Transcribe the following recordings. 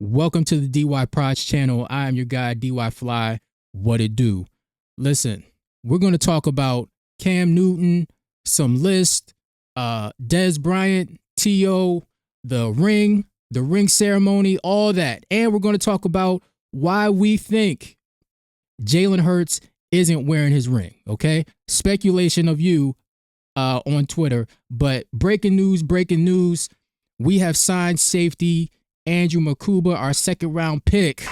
Welcome to the DY Prods channel. I am your guy, DY Fly. What it do? Listen, we're going to talk about Cam Newton, some list, Dez Bryant, T.O., the ring ceremony, all that. And we're going to talk about why we think Jalen Hurts isn't wearing his ring, okay? Speculation of you on Twitter. But breaking news, we have signed safety Andrew Mukuba, our second round pick.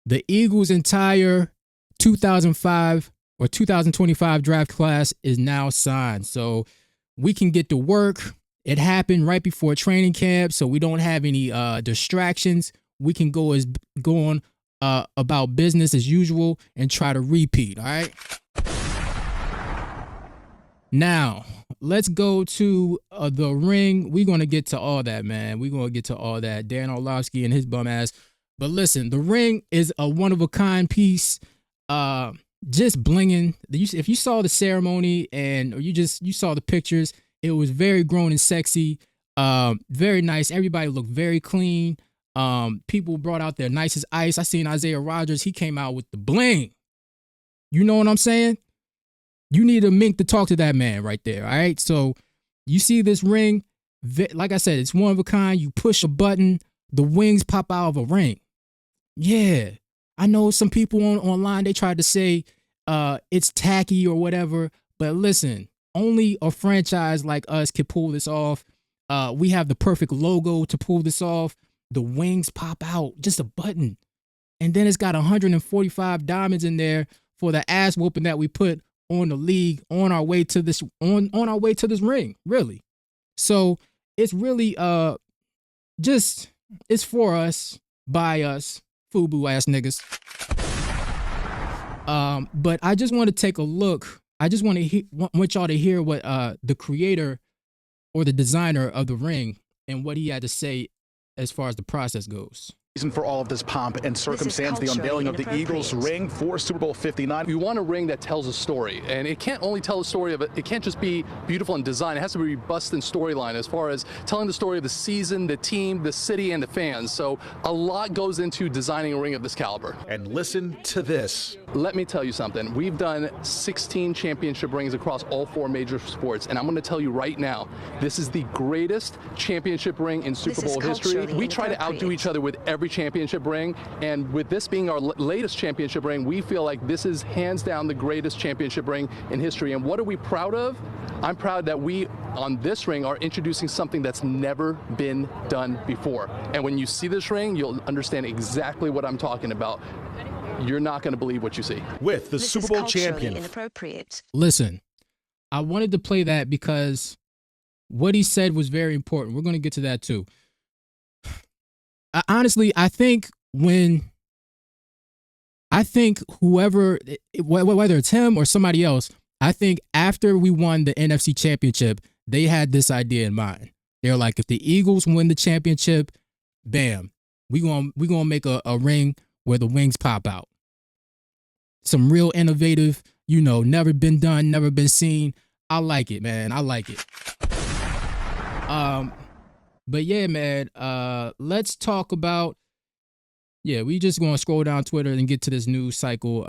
The Eagles' entire 2005 or 2025 draft class is now signed. So we can get to work. It happened right before training camp, so we don't have any distractions. We can go on about business as usual and try to repeat, all right? Now, let's go to the ring. We're going to get to all that, man. We're going to get to all that. Dan Orvlosky and his bum ass. But listen, the ring is a one-of-a-kind piece. Just blinging. If you saw the ceremony or you saw the pictures, it was very grown and sexy. Very nice. Everybody looked very clean. People brought out their nicest ice. I seen Isaiah Rodgers. He came out with the bling. You know what I'm saying? You need a mink to talk to that man right there, all right? So you see this ring, like I said, it's one of a kind. You push a button, the wings pop out of a ring. Yeah, I know some people online, they tried to say it's tacky or whatever, but listen, only a franchise like us can pull this off. We have the perfect logo to pull this off. The wings pop out, just a button. And then it's got 145 diamonds in there for the ass whooping that we put on the league on our way to this ring, really. So it's really it's for us, by us, FUBU ass niggas. But I just want to take a look. I just want y'all to hear what the creator or the designer of the ring and what he had to say as far as the process goes. Reason for all of this pomp and circumstance, the unveiling of the Eagles ring for Super Bowl 59. You want a ring that tells a story, and it can't only tell a story of it can't just be beautiful in design. It has to be robust in storyline as far as telling the story of the season, the team, the city, and the fans. So a lot goes into designing a ring of this caliber. And listen to this. Let me tell you something. We've done 16 championship rings across all 4 major sports, and I'm going to tell you right now, this is the greatest championship ring in Super Bowl history. We try to outdo each other with every championship ring, and with this being our latest championship ring, we feel like this is hands down the greatest championship ring in history. And what are we proud of? I'm proud that we, on this ring, are introducing something that's never been done before. And when you see this ring, you'll understand exactly what I'm talking about. You're not going to believe what you see. With the Super Bowl champion. Inappropriate. Listen, I wanted to play that because what he said was very important. We're going to get to that too. Honestly, I think whoever, whether it's him or somebody else, I think after we won the NFC championship, they had this idea in mind. They're like, if the Eagles win the championship, bam, we gonna make a ring where the wings pop out. Some real innovative, never been done, never been seen. I like it, man. I like it. But yeah, man, let's talk about, we just going to scroll down Twitter and get to this news cycle.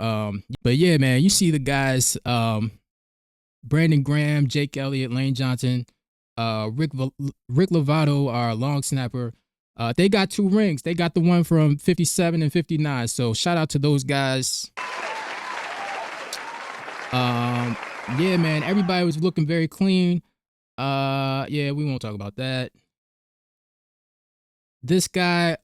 But yeah, man, you see the guys, Brandon Graham, Jake Elliott, Lane Johnson, Rick Lovato, our long snapper. They got 2 rings. They got the one from 57 and 59. So shout out to those guys. Yeah, man, everybody was looking very clean. Yeah, we won't talk about that. This guy,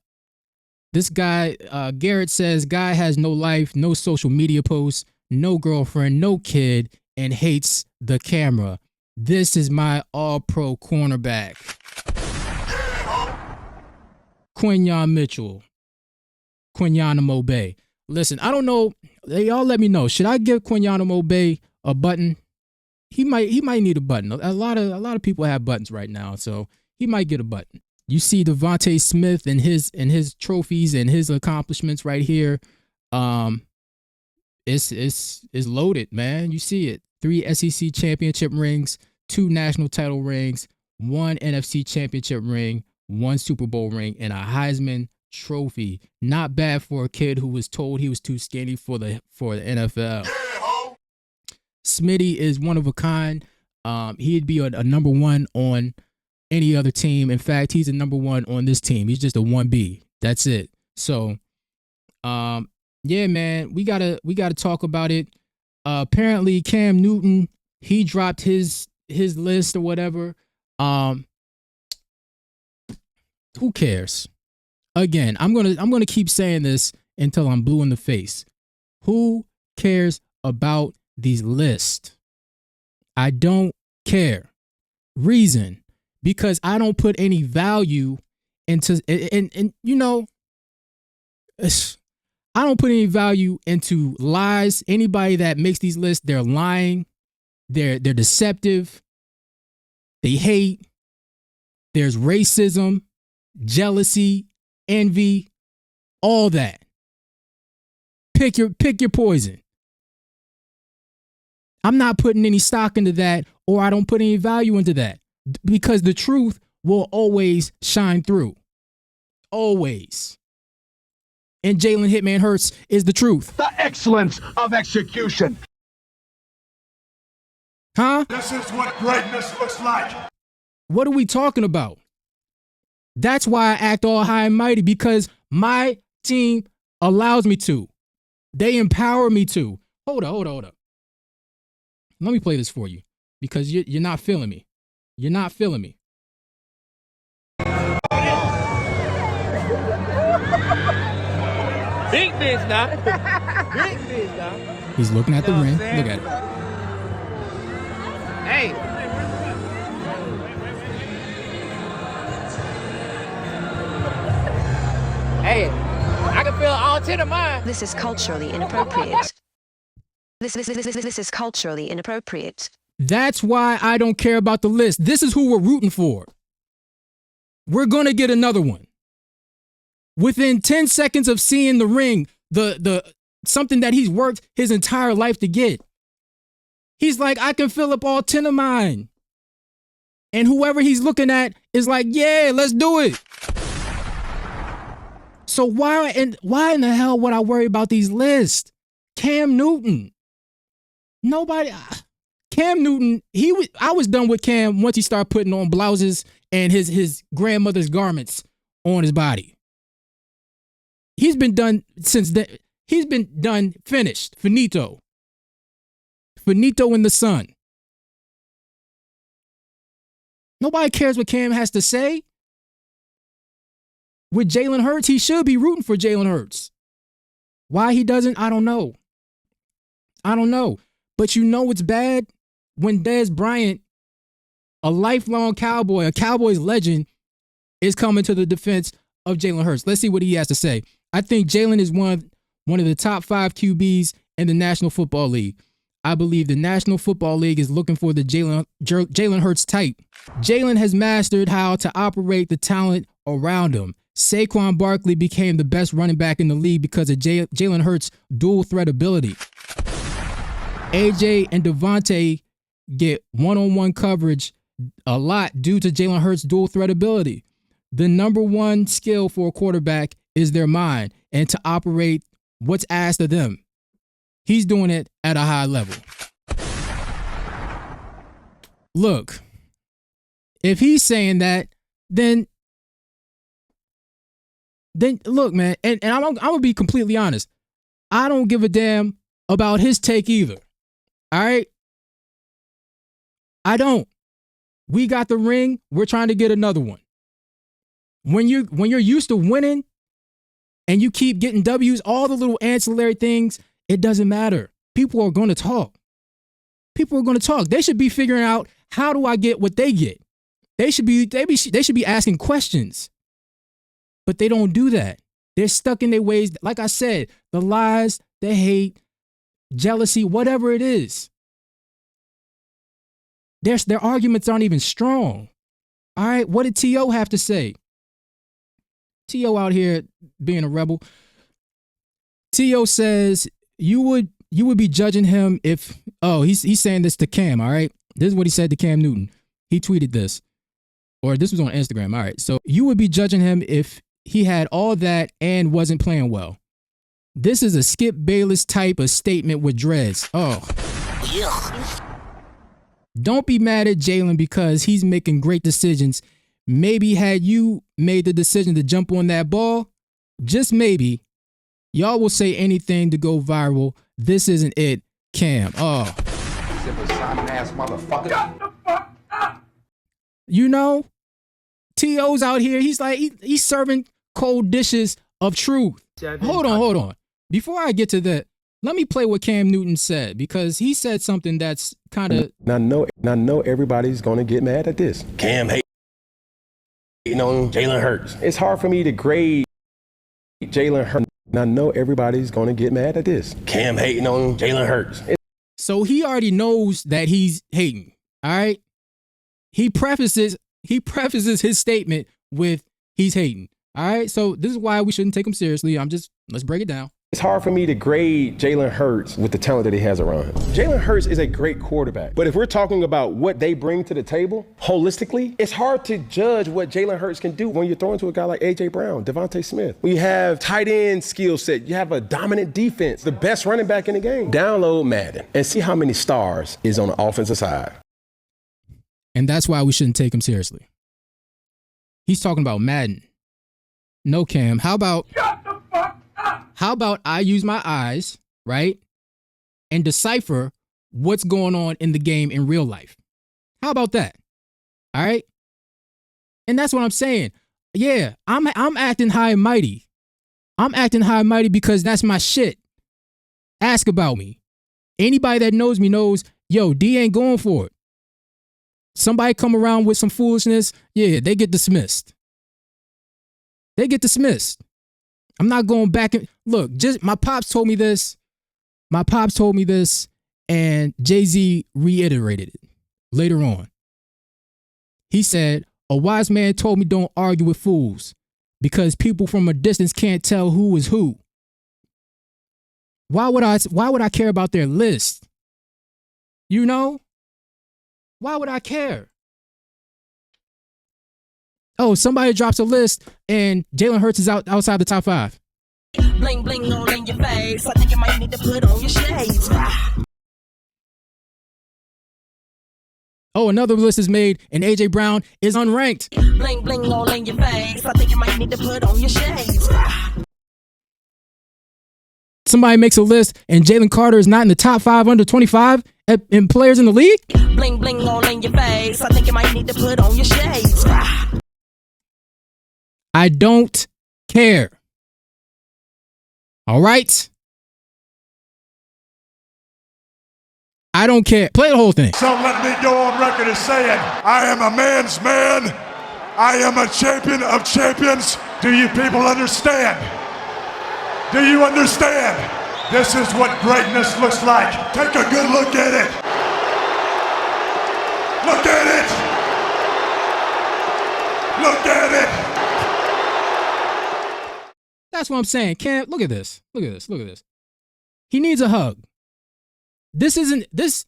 Garrett says, guy has no life, no social media posts, no girlfriend, no kid, and hates the camera. This is my all-pro cornerback. Quinyon Mitchell. Quinyon Bay. Listen, I don't know. Y'all let me know. Should I give Quinyon Bay a button? He might need a button. A lot of people have buttons right now, so he might get a button. You see devontasmith and his trophies and his accomplishments right here. It's loaded, man. You see it. 3 SEC championship rings, 2 national title rings, 1 NFC championship ring, 1 Super Bowl ring, and a Heisman trophy. Not bad for a kid who was told he was too skinny for the NFL. Smitty is one of a kind. He'd be a number 1 on any other team. In fact, he's a number 1 on this team. He's just a 1B. That's it. So, yeah, man, we gotta talk about it. Apparently, Cam Newton, he dropped his list or whatever. Who cares? Again, I'm gonna keep saying this until I'm blue in the face. Who cares about these lists? I don't care. Reason, because I don't put any value into and you know, I don't put any value into lies. Anybody that makes these lists, they're lying, they're deceptive, they hate. There's racism, jealousy, envy, all that. Pick your poison. I'm not putting any stock into that, or I don't put any value into that, because the truth will always shine through. Always. And Jalen Hitman Hurts is the truth. The excellence of execution. Huh? This is what greatness looks like. What are we talking about? That's why I act all high and mighty, because my team allows me to. They empower me to. Hold up. Let me play this for you, because you're not feeling me. You're not feeling me. Big bitch now. Big bitch now. He's looking at the ring. Look at it. Hey. Hey, I can feel all 10 of mine. This is culturally inappropriate. This is culturally inappropriate. That's why I don't care about the list. This is who we're rooting for. We're going to get another one. Within 10 seconds of seeing the ring, the something that he's worked his entire life to get. He's like, I can fill up all 10 of mine. And whoever he's looking at is like, yeah, let's do it. So why in the hell would I worry about these lists? Cam Newton. Nobody. Cam Newton, I was done with Cam once he started putting on blouses and his grandmother's garments on his body. He's been done since then. He's been done, finished, finito. Finito in the sun. Nobody cares what Cam has to say. With Jalen Hurts, he should be rooting for Jalen Hurts. Why he doesn't, I don't know. But you know what's bad? When Dez Bryant, a lifelong Cowboy, a Cowboys legend, is coming to the defense of Jalen Hurts. Let's see what he has to say. I think Jalen is one of the top 5 QBs in the National Football League. I believe the National Football League is looking for the Jalen Hurts type. Jalen has mastered how to operate the talent around him. Saquon Barkley became the best running back in the league because of Jalen Hurts' dual threat ability. AJ and Devontae get one-on-one coverage a lot due to Jalen Hurts' dual threat ability. The number one skill for a quarterback is their mind and to operate what's asked of them. He's doing it at a high level. Look, if he's saying that, then look, man, and I'm gonna be completely honest. I don't give a damn about his take either. All right? I don't. We got the ring. We're trying to get another one. When you're used to winning and you keep getting W's, all the little ancillary things, it doesn't matter. People are going to talk. They should be figuring out, how do I get what they get? They should be asking questions. But they don't do that. They're stuck in their ways. Like I said, the lies, the hate, jealousy, whatever it is. Their arguments aren't even strong. All right, what did T.O. have to say? T.O. out here being a rebel. T.O. says you would be judging him if, he's saying this to Cam, all right? This is what he said to Cam Newton. He tweeted this. or this was on Instagram. All right. So you would be judging him if he had all that and wasn't playing well. This is a Skip Bayless type of statement with dreads. Oh. Don't be mad at Jalen because he's making great decisions. Maybe had you made the decision to jump on that ball, just maybe, y'all will say anything to go viral. This isn't it, Cam. Oh. You know, T.O.'s out here. He's like, he's serving cold dishes of truth. Hold on. Before I get to that, let me play what Cam Newton said, because he said something that's kind of... I know everybody's going to get mad at this. Cam hating on Jalen Hurts. It's hard for me to grade Jalen Hurts. I know everybody's going to get mad at this. Cam hating on Jalen Hurts. So he already knows that he's hating, all right? He prefaces his statement with he's hating, all right? So this is why we shouldn't take him seriously. Let's break it down. It's hard for me to grade Jalen Hurts with the talent that he has around him. Jalen Hurts is a great quarterback, but if we're talking about what they bring to the table holistically, it's hard to judge what Jalen Hurts can do when you're throwing to a guy like ajbrown, devontasmith. When you have tight end skill set, you have a dominant defense, the best running back in the game. Download Madden and see how many stars is on the offensive side. And that's why we shouldn't take him seriously. He's talking about Madden. No, Cam, how about I use my eyes, right, and decipher what's going on in the game in real life? How about that? All right? And that's what I'm saying. Yeah, I'm acting high and mighty. I'm acting high and mighty because that's my shit. Ask about me. Anybody that knows me knows, yo, D ain't going for it. Somebody come around with some foolishness, yeah, they get dismissed. They get dismissed. I'm not going back and look, just my pops told me this. And Jay-Z reiterated it later on. He said, a wise man told me don't argue with fools because people from a distance can't tell who is who. Why would I care about their list? You know? Why would I care? Oh, somebody drops a list and Jalen Hurts is outside the top 5. Bling bling all in your face. I think you might need to put on your shades. Oh, another list is made and ajbrown is unranked. Bling bling all in your face. I think you might need to put on your shades. Somebody makes a list and Jalencarter is not in the top 5 under 25 in players in the league. Bling bling all in your face. I think you might need to put on your shades. I don't care. All right? I don't care. Play the whole thing. So let me go on record as saying, I am a man's man. I am a champion of champions. Do you people understand? Do you understand? This is what greatness looks like. Take a good look at it. Look at it. Look at it. That's what I'm saying. Cam, look at this. Look at this. He needs a hug. This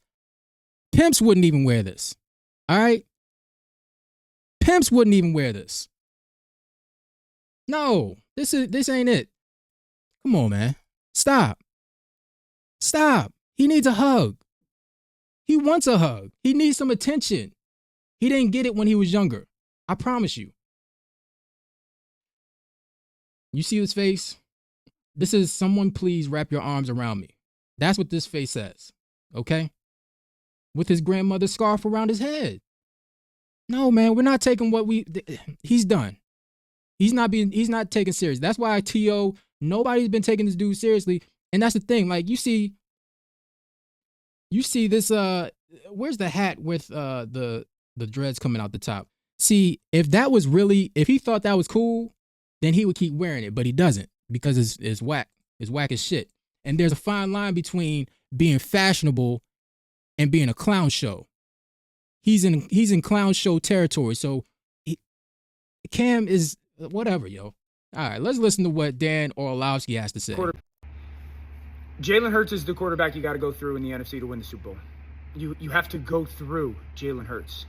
pimps wouldn't even wear this. All right? Pimps wouldn't even wear this. No, this ain't it. Come on, man. Stop. He needs a hug. He wants a hug. He needs some attention. He didn't get it when he was younger. I promise you. You see his face? This is someone please wrap your arms around me. That's what this face says. Okay? With his grandmother's scarf around his head. No, man, we're not taking he's done. He's not taken serious. That's why T.O., nobody's been taking this dude seriously. And that's the thing. Like, you see this, where's the hat with the dreads coming out the top? See, if he thought that was cool, then he would keep wearing it, but he doesn't because it's whack. It's whack as shit. And there's a fine line between being fashionable and being a clown show. He's in clown show territory. So Cam is whatever, yo. All right, let's listen to what Dan Orvlosky has to say. Jalen Hurts is the quarterback you got to go through in the NFC to win the Super Bowl. You have to go through Jalen Hurts.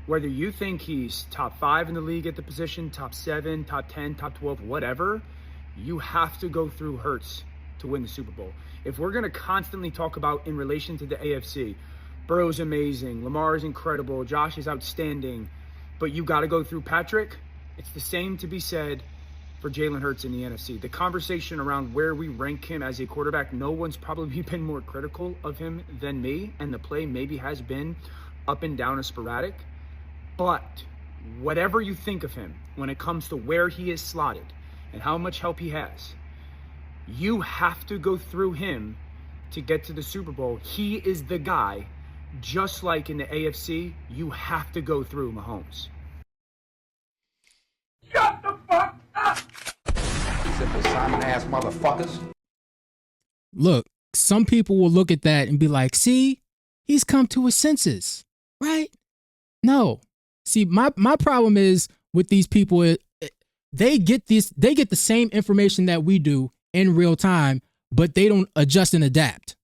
Whether you think he's top 5 in the league at the position, top 7, top 10, top 12, whatever, you have to go through Hurts to win the Super Bowl. If we're going to constantly talk about in relation to the AFC, Burrow's amazing, Lamar is incredible, Josh is outstanding, but you got to go through Patrick. It's the same to be said for Jalen Hurts in the NFC. The conversation around where we rank him as a quarterback, no one's probably been more critical of him than me, and the play maybe has been up and down and sporadic. But whatever you think of him when it comes to where he is slotted and how much help he has, you have to go through him to get to the Super Bowl. He is the guy. Just like in the AFC, you have to go through Mahomes. Shut the fuck up! Simple Simon-ass motherfuckers. Look, some people will look at that and be like, see, he's come to his senses, right? No. See, my problem is with these people, they get the same information that we do in real time, but they don't adjust and adapt,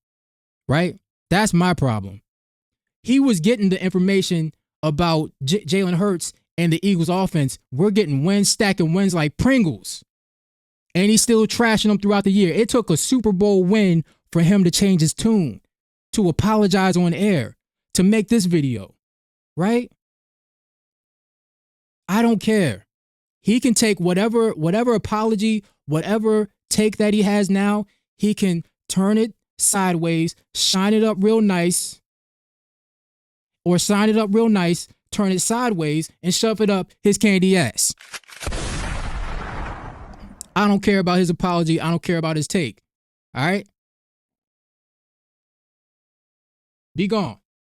right? That's my problem. He was getting the information about Jalen Hurts and the Eagles offense. We're getting wins, stacking wins like Pringles. And he's still trashing them throughout the year. It took a Super Bowl win for him to change his tune, to apologize on air, to make this video, right? I don't care. He can take whatever apology, whatever take that he has now, he can turn it sideways, shine it up real nice, or sign it up real nice, turn it sideways, and shove it up his candy ass. I don't care about his apology. I don't care about his take. All right? Be gone.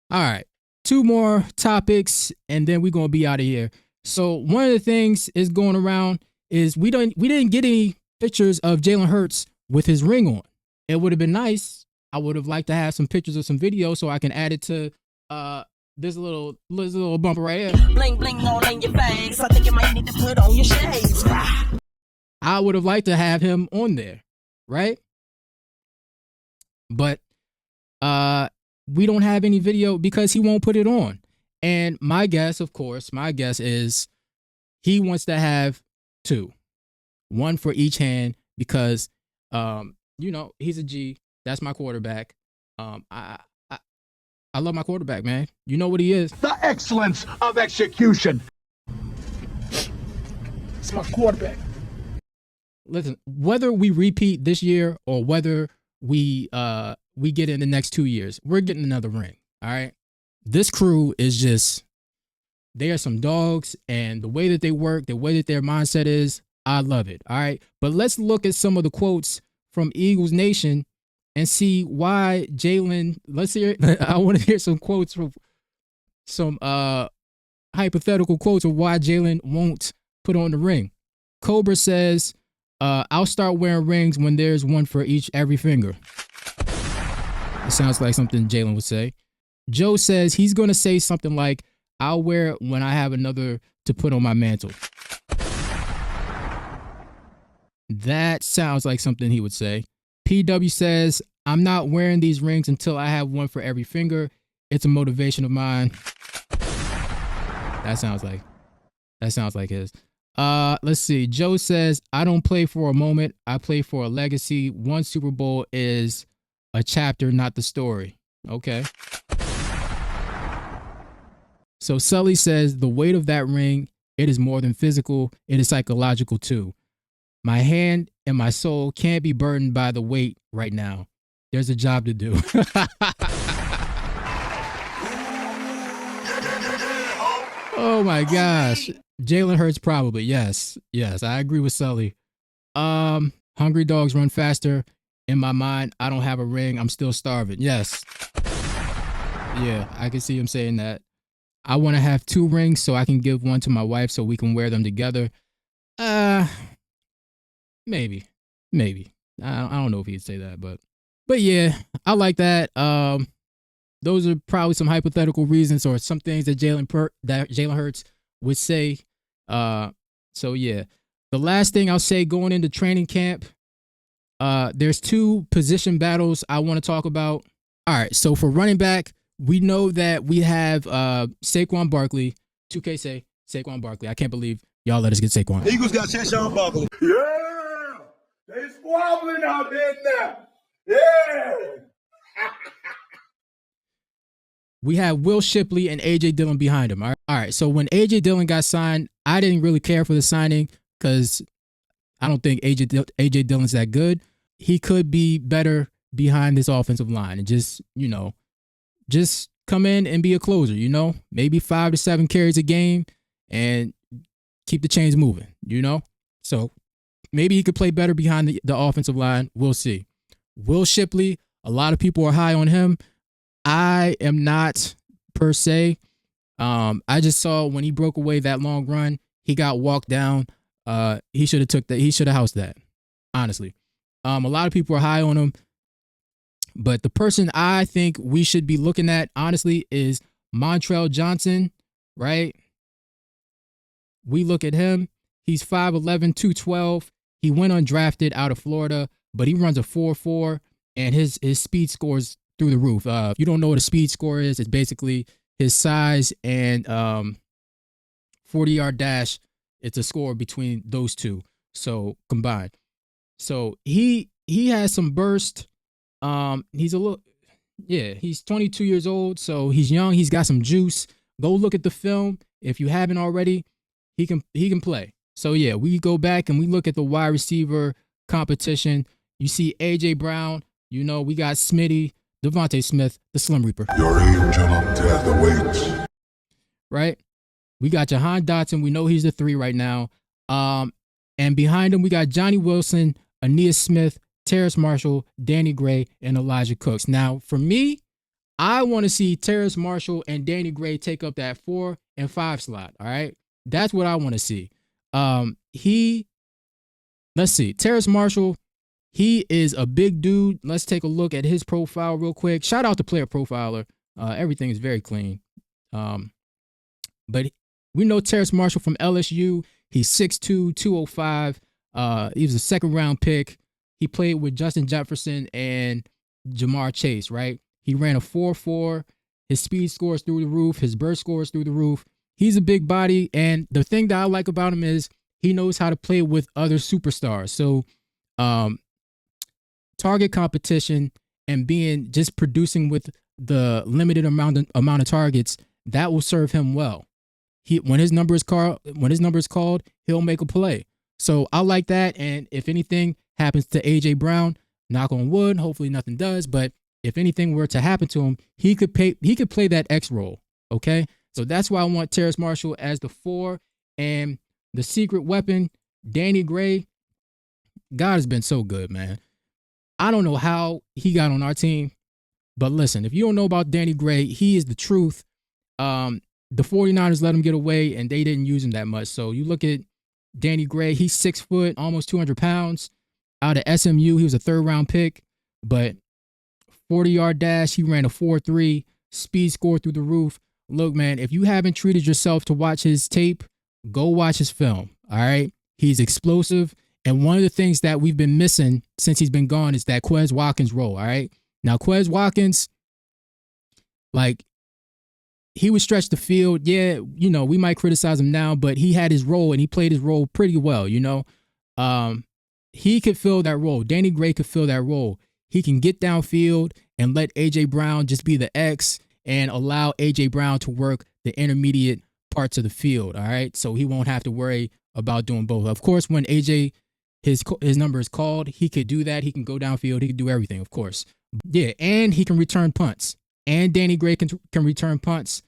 All right. 2 more topics, and then we're going to be out of here. So one of the things is going around is we didn't get any pictures of Jalen Hurts with his ring on. It would have been nice. I would have liked to have some pictures or some video so I can add it to this little bumper right here. Bling bling all in your face. I think you might need to put on your shades. I would have liked to have him on there, right? But we don't have any video because he won't put it on. And my guess is he wants to have 2, 1 for each hand because, he's a G. That's my quarterback. I love my quarterback, man. You know what he is. The excellence of execution. It's my quarterback. Listen, whether we repeat this year or whether we get in the next 2 years, we're getting another ring. All right. This crew is just, they are some dogs, and the way that they work, the way that their mindset is, I love it. All right. But let's look at some of the quotes from Eagles Nation and see why Jalen, I want to hear some quotes from some hypothetical quotes of why Jalen won't put on the ring. Cobra says, I'll start wearing rings when there's one for every finger. It sounds like something Jalen would say. Joe says he's going to say something like, I'll wear it when I have another to put on my mantle. That sounds like something he would say. PW says, I'm not wearing these rings until I have one for every finger. It's a motivation of mine. That sounds like his. Let's see. Joe says, I don't play for a moment. I play for a legacy. One Super Bowl is a chapter, not the story. Okay. So Sully says, the weight of that ring, it is more than physical. It is psychological too. My hand and my soul can't be burdened by the weight right now. There's a job to do. Oh my gosh. Jalen Hurts probably. Yes. I agree with Sully. Hungry dogs run faster. In my mind, I don't have a ring. I'm still starving. Yes. Yeah, I can see him saying that. I want to have 2 rings so I can give one to my wife so we can wear them together. Maybe. I don't know if he'd say that, but yeah, I like that. Those are probably some hypothetical reasons or some things that Jalen Hurts would say. So yeah, the last thing I'll say going into training camp, there's 2 position battles I want to talk about. All right, so for running back, we know that we have Saquon Barkley, 2K say Saquon Barkley. I can't believe y'all let us get Saquon. Eagles got Saquon Barkley. Yeah! They squabbling out there now. Yeah! We have Will Shipley and A.J. Dillon behind him. All right. So when A.J. Dillon got signed, I didn't really care for the signing because I don't think A.J. Dillon's that good. He could be better behind this offensive line and just come in and be a closer, maybe 5 to 7 carries a game and keep the chains moving, So maybe he could play better behind the offensive line. We'll see. Will Shipley, a lot of people are high on him. I am not per se. I just saw when he broke away that long run, he got walked down. He should have housed that, honestly. A lot of people are high on him. But the person I think we should be looking at, honestly, is Montrell Johnson, right? We look at him. He's 5'11", 212. He went undrafted out of Florida, but he runs a 4.4, and his speed scores through the roof. If you don't know what a speed score is, it's basically his size and 40-yard dash. It's a score between those two, so combined. So he has some burst. He's 22 years old, so he's young. He's got some juice. Go look at the film if you haven't already. He can play. So yeah, we go back and we look at the wide receiver competition. You see AJ Brown. We got Smitty, devontasmith, the Slim Reaper. Your angel of death awaits. Right? We got Jahan Dotson. We know he's the 3 right now. And behind him, we got Johnny Wilson, Aeneas Smith, Terrace Marshall, Danny Gray, and Elijah Cooks. Now, for me, I want to see Terrace Marshall and Danny Gray take up that 4 and 5 slot. All right? That's what I want to see. Let's see. Terrace Marshall, he is a big dude. Let's take a look at his profile real quick. Shout out to Player Profiler. Everything is very clean. But we know Terrace Marshall from LSU. He's 6'2", 205. He was a second-round pick. He played with Justin Jefferson and Jamar Chase, right? He ran a 4.4. His speed scores through the roof. His burst scores through the roof. He's a big body, and the thing that I like about him is he knows how to play with other superstars. So target competition and just producing with the limited amount of targets, that will serve him well. When his number is called, he'll make a play. So I like that, and if anything happens to AJ Brown, knock on wood, hopefully nothing does, but if anything were to happen to him, he could play that X role, okay? So that's why I want Terrace Marshall as the 4, and the secret weapon, Danny Gray. God has been so good, man. I don't know how he got on our team, but listen, if you don't know about Danny Gray, he is the truth. The 49ers let him get away, and they didn't use him that much. So you look at Danny Gray, he's 6 foot, almost 200 pounds. Out of SMU, he was a 3rd-round pick, but 40-yard dash, he ran a 4.3, speed score through the roof. Look, man, if you haven't treated yourself to watch his tape, go watch his film, all right? He's explosive, and one of the things that we've been missing since he's been gone is that Quez Watkins role, all right? Now, Quez Watkins, he would stretch the field. Yeah, we might criticize him now, but he had his role, and he played his role pretty well, He could fill that role. Danny Gray could fill that role. He can get downfield and let A.J. Brown just be the X and allow A.J. Brown to work the intermediate parts of the field, all right? So he won't have to worry about doing both. Of course, when A.J., his number is called, he could do that. He can go downfield. He can do everything, of course. Yeah, and he can return punts. And Danny Gray can return punts.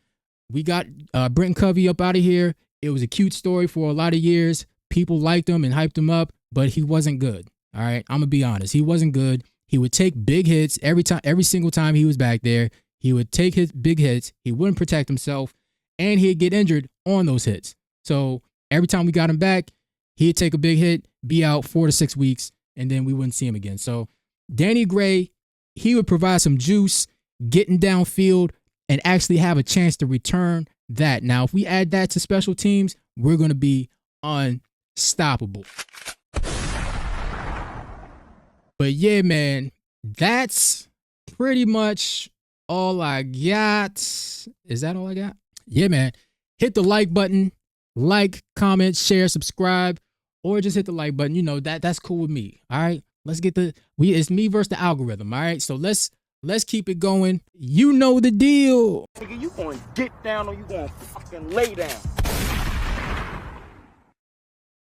We got Brenton Covey up out of here. It was a cute story for a lot of years. People liked him and hyped him up, but he wasn't good, all right? I'm going to be honest. He wasn't good. He would take big hits every single time he was back there. He would take his big hits. He wouldn't protect himself, and he'd get injured on those hits. So every time we got him back, he'd take a big hit, be out 4 to 6 weeks, and then we wouldn't see him again. So Danny Gray, he would provide some juice, getting downfield, and actually have a chance to return that. Now, if we add that to special teams, we're going to be unstoppable. But yeah, man, that's pretty much all I got. Is that all I got? Yeah, man. hit the like button, like, comment, share, subscribe, or just hit the like button. You know, that's cool with me. All right. Let's get it's me versus the algorithm. All right. So let's keep it going. You know the deal. Nigga, you gonna get down or you gonna fucking lay down?